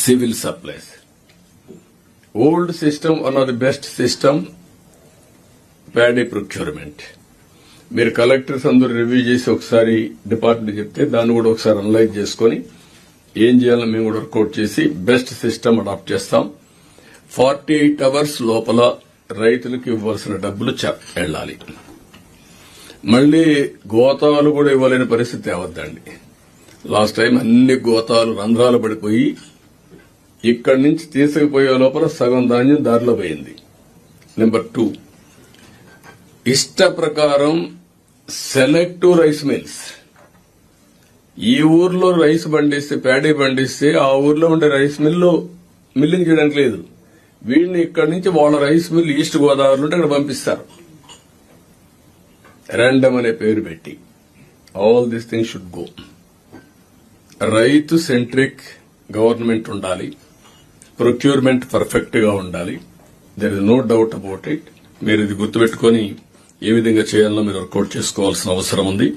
civil supplies. Old system, one of the best system, paddy procurement. మీరు collectors అందరూ review చేసి ఒకసారి department చెప్తే దాన్ని కూడా ఒకసారి అనలైజ్ చేసుకుని ఏం చేయాలో మేము కూడా వర్కౌట్ చేసి బెస్ట్ సిస్టమ్ అడాప్ట్ చేస్తాం. 48 hours లోపల రైతులకు ఇవ్వాల్సిన డబ్బులు వెళ్లాలి. మళ్లీ గోతాలు కూడా ఇవ్వలేని పరిస్థితి అవద్దండి. లాస్ట్ టైం అన్ని గోతాలు రంధ్రాలు పడిపోయి ఇక్కడి నుంచి తీసుకుపోయే లోపల సగం ధాన్యం దారిలో పోయింది. నెంబర్ 2, ఇష్ట ప్రకారం సెలెక్టివ్ రైస్ మిల్స్. ఈ ఊర్లో రైస్ పండిస్తే ప్యాడీ పండిస్తే ఆ ఊర్లో ఉండే రైస్ మిల్లు మిల్లింగ్ చేయడానికి లేదు. వీడిని ఇక్కడి నుంచి వాళ్ళ రైస్ మిల్ ఈస్ట్ గోదావరిలో ఉంటే అక్కడ పంపిస్తారు. ర్యాండమ్ అనే పేరు పెట్టి all this thing should go. రైతు సెంట్రిక్ గవర్నమెంట్ ఉండాలి. ప్రొక్యూర్మెంట్ పర్ఫెక్ట్ గా ఉండాలి. There is no doubt about it. మీరు ఇది గుర్తుపెట్టుకుని ఏ విధంగా చేయాలో మీరు వర్కౌట్ చేసుకోవాల్సిన అవసరం ఉంది.